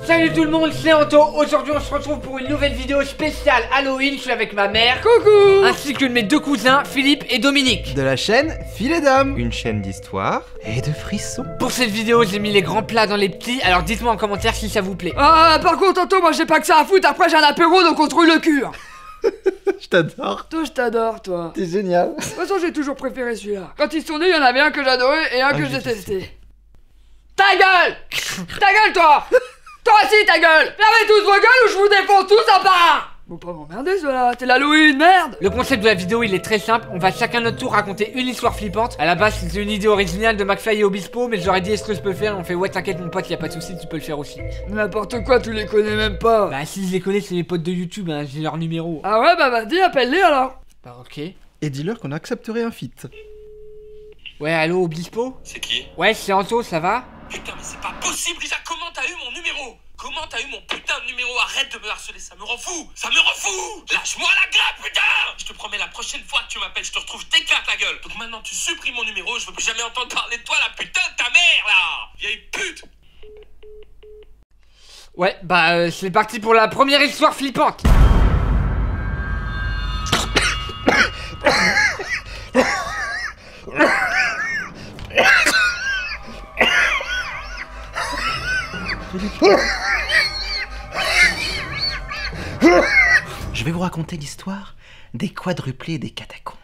Salut tout le monde, c'est Anto. Aujourd'hui on se retrouve pour une nouvelle vidéo spéciale Halloween. Je suis avec ma mère, coucou, ainsi que mes deux cousins, Philippe et Dominique. De la chaîne Fil et Dame. Une chaîne d'histoire et de frissons. Pour cette vidéo j'ai mis les grands plats dans les petits. Alors dites-moi en commentaire si ça vous plaît. Ah, par contre, Anto, moi j'ai pas que ça à foutre. Après j'ai un apéro donc on trouve le cul. Je t'adore. Toi, je t'adore, toi. T'es génial. De toute façon, j'ai toujours préféré celui-là. Quand ils sont nés, il y en avait un que j'adorais et un que je détestais. Ta gueule. Ta gueule, toi. Toi aussi, ta gueule. Fermez tous vos gueules ou je vous défonce tous un par un. Bon, pas m'emmerder, ceux-là. C'est l'Halloween, merde. Le concept de la vidéo il est très simple. On va chacun notre tour raconter une histoire flippante. À la base c'est une idée originale de McFly et Obispo, mais je leur ai dit est-ce que je peux le faire. On fait ouais t'inquiète mon pote, y a pas de souci, tu peux le faire aussi. N'importe quoi, tu les connais même pas. Bah si je les connais c'est mes potes de YouTube, hein, j'ai leur numéro. Ah ouais, bah vas-y, appelle-les alors. Bah ok. Et dis-leur qu'on accepterait un feat. Ouais allô Obispo? C'est qui? Ouais c'est Anto, ça va? Putain mais c'est pas possible déjà, comment t'as eu mon numéro? Comment t'as eu mon putain de numéro? Arrête de me harceler, ça me rend fou! Ça me rend fou! Lâche-moi la grappe, putain! Je te promets, la prochaine fois que tu m'appelles, je te retrouve, je t'éclate la gueule! Donc maintenant tu supprimes mon numéro, je veux plus jamais entendre parler de toi, la putain de ta mère là! Vieille pute! Ouais bah c'est parti pour la première histoire flippante. Je vais vous raconter l'histoire des quadruplés des catacombes.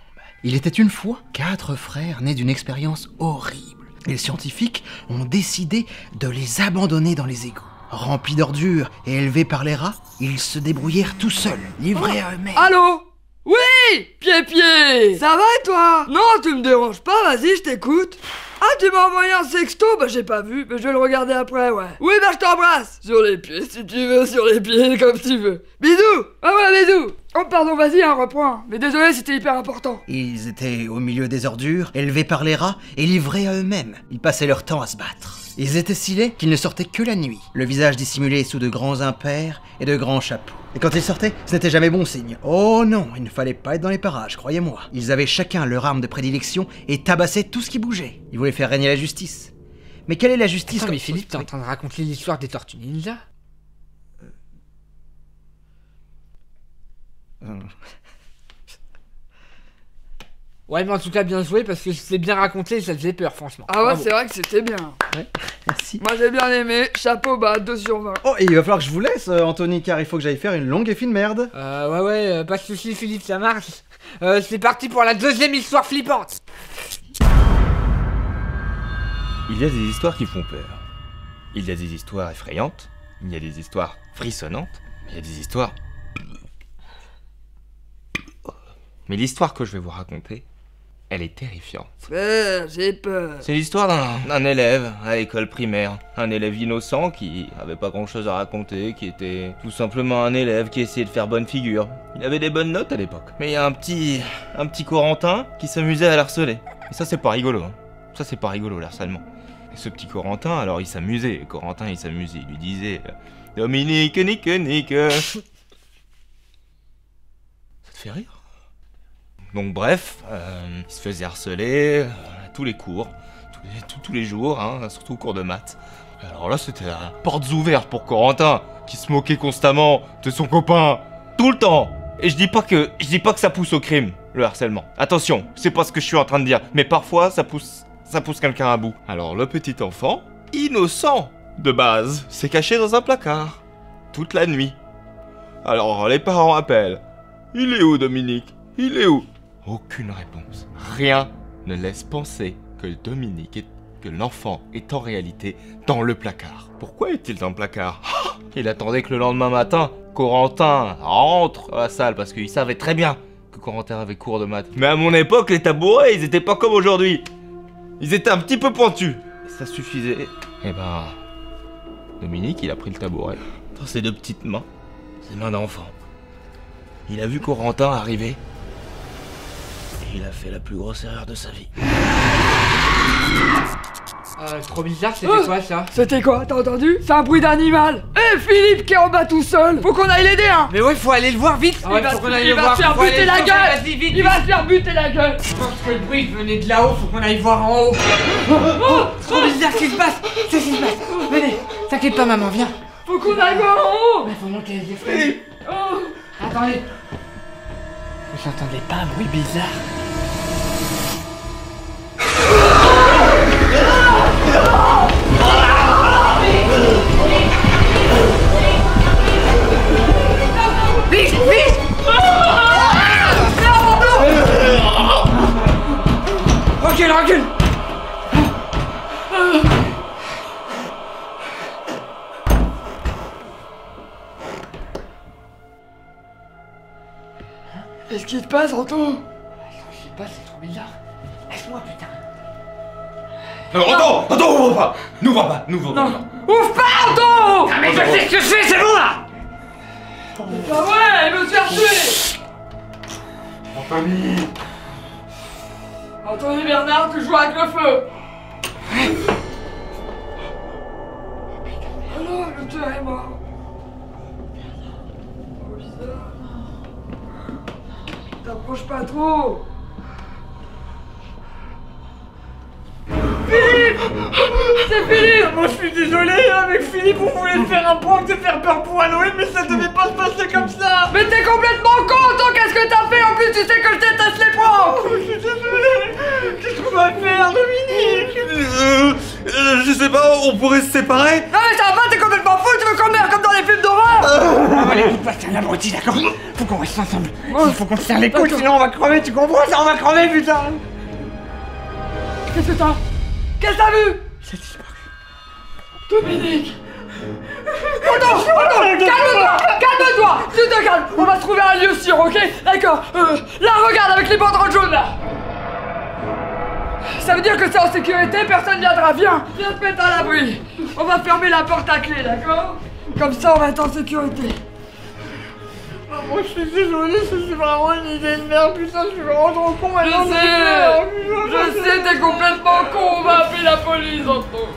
Il était une fois 4 frères nés d'une expérience horrible. Les scientifiques ont décidé de les abandonner dans les égouts. Remplis d'ordures et élevés par les rats, ils se débrouillèrent tout seuls, livrés à eux-mêmes. Allô? Oui, Pied-Pied. Ça va et toi? Non, tu me déranges pas, vas-y, je t'écoute. Ah, tu m'as envoyé un sexto? Bah j'ai pas vu, mais je vais le regarder après, ouais. Oui, bah je t'embrasse. Sur les pieds, si tu veux, sur les pieds, comme tu veux. Bisous. Ah ouais, bisous. Oh pardon, vas-y, reprends. Mais désolé, c'était hyper important. Ils étaient au milieu des ordures, élevés par les rats et livrés à eux-mêmes. Ils passaient leur temps à se battre. Ils étaient si laids qu'ils ne sortaient que la nuit, le visage dissimulé sous de grands impairs et de grands chapeaux. Et quand ils sortaient, ce n'était jamais bon signe. Oh non, il ne fallait pas être dans les parages, croyez-moi. Ils avaient chacun leur arme de prédilection et tabassaient tout ce qui bougeait. Ils voulaient faire régner la justice. Mais quelle est la justice Attends, mais Philippe, t'es en train de raconter l'histoire des Tortues Ninja? Ouais mais en tout cas bien joué parce que c'est bien raconté et ça faisait peur franchement. Ah ouais, Bravo. c'est vrai que c'était bien. Ouais, merci. Moi j'ai bien aimé, chapeau bas, 2 sur 20. Oh, et il va falloir que je vous laisse, Anthony, car il faut que j'aille faire une longue et fine merde. Ouais, pas de soucis Philippe, ça marche. C'est parti pour la deuxième histoire flippante. Il y a des histoires qui font peur. Il y a des histoires effrayantes. Il y a des histoires frissonnantes. Il y a des histoires... Mais l'histoire que je vais vous raconter, elle est terrifiante. J'ai peur. C'est l'histoire d'un élève à l'école primaire. Un élève innocent qui avait pas grand chose à raconter, qui était tout simplement un élève qui essayait de faire bonne figure. Il avait des bonnes notes à l'époque. Mais il y a un petit Corentin qui s'amusait à l'harceler. Et ça c'est pas rigolo, hein. Ça c'est pas rigolo l'harcèlement. Et ce petit Corentin, alors il s'amusait. Corentin il s'amusait, il lui disait Dominique, nique. Ça te fait rire? Donc bref, il se faisait harceler à tous les cours, tous les jours, hein, surtout au cours de maths. Alors là, c'était la portes ouvertes pour Corentin, qui se moquait constamment de son copain, tout le temps. Et je dis pas que ça pousse au crime, le harcèlement. Attention, c'est pas ce que je suis en train de dire, mais parfois ça pousse quelqu'un à bout. Alors le petit enfant, innocent de base, s'est caché dans un placard, toute la nuit. Alors les parents appellent. Il est où Dominique? Il est où? Aucune réponse. Rien ne laisse penser que l'enfant est en réalité dans le placard. Pourquoi est-il dans le placard? Il attendait que le lendemain matin, Corentin rentre à la salle parce qu'il savait très bien que Corentin avait cours de maths. Mais à mon époque, les tabourets, ils étaient pas comme aujourd'hui. Ils étaient un petit peu pointus. Et ça suffisait. Et ben, Dominique, il a pris le tabouret dans ses 2 petites mains, ses mains d'enfant. Il a vu Corentin arriver. Il a fait la plus grosse erreur de sa vie. Trop bizarre, c'était quoi ça? C'était quoi? T'as entendu? C'est un bruit d'animal. Eh Philippe qui est en bas tout seul. Faut qu'on aille l'aider, hein. Mais ouais, faut aller le voir vite. Il va se faire buter la gueule. Il va se faire buter la gueule. Je pense que le bruit venait de là-haut, faut qu'on aille voir en haut. Oh, trop bizarre, qu'est-ce qui se passe? Qu'est-ce qui se passe? Venez, t'inquiète pas maman, viens. Faut qu'on aille voir en haut. Ouais, faut monter les escaliers. Oh. Attendez. Vous entendez pas un bruit bizarre? Vite, vite! Recule, recule! Qu'est-ce qui te passe, Anto? Je sais pas, c'est trop bizarre. Laisse-moi, putain. Attends, ouvre pas! N'ouvre pas, n'ouvre pas! Non. Ouvre pas, Anto! Ah mais je sais ce que je fais, c'est bon là! Ah ouais, il me fait tuer. Anthony Bernard, tu joues avec le feu. Alors, le tueur est mort. Oh, bizarre. T'approches pas trop. Philippe! C'est Philippe! Moi je suis désolé, avec Philippe on voulait faire un prank de faire peur pour Halloween, mais ça devait pas se passer comme ça! Mais t'es complètement con, toi, qu'est-ce que t'as fait? En plus, tu sais que je déteste les pranks! Je suis désolé! Qu'est-ce qu'on va faire, Dominique? Je sais pas, on pourrait se séparer? Non mais ça va, t'es complètement fou, tu veux qu'on meure comme dans les films d'horreur? Ah ouais, écoute pas, c'est un abruti, d'accord? Faut qu'on reste ensemble. Il faut qu'on se serre les coudes, sinon on va crever, tu comprends ça? On va crever, putain! Qu'est-ce que t'as? Qu'est-ce que t'as vu? Ça a disparu. Dominique! Attends, calme-toi! Calme-toi! Tu te calmes! On va trouver un lieu sûr, ok? D'accord, là, regarde avec les banderoles jaunes, là! Ça veut dire que c'est en sécurité, personne viendra, viens! Viens te mettre à l'abri! On va fermer la porte à clé, d'accord? Comme ça, on va être en sécurité. Ah, moi je suis désolé, c'est vraiment une idée de merde, putain, je suis vraiment trop con maintenant. Je sais, t'es complètement con, on va appeler la police, Anto.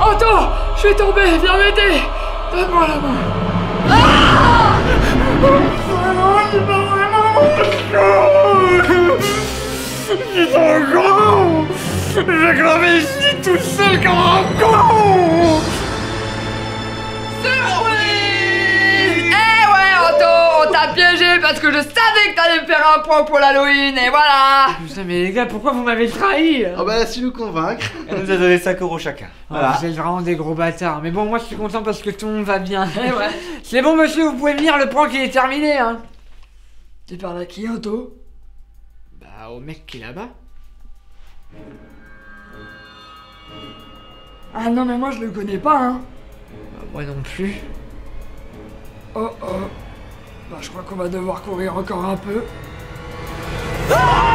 Anto, je suis tombé, viens m'aider. Donne-moi la main. Je suis trop con! J'ai crevé ici tout seul comme un con! Surprise! Eh ouais, Anto, on t'a piégé parce que je savais que t'allais me faire un prank pour l'Halloween et voilà! Putain, mais les gars, pourquoi vous m'avez trahi? Ah bah, si nous convaincre. Elle nous a donné 5 € chacun. Voilà. Vous êtes vraiment des gros bâtards. Mais bon, moi je suis content parce que tout le monde va bien. Eh ouais. C'est bon, monsieur, vous pouvez venir, le prank il est terminé, hein. Tu parles à qui, Anto? Bah, au mec qui est là-bas. Ah non, mais moi je le connais pas, hein. Bah, moi non plus. Oh oh. Bah, je crois qu'on va devoir courir encore un peu. Ah!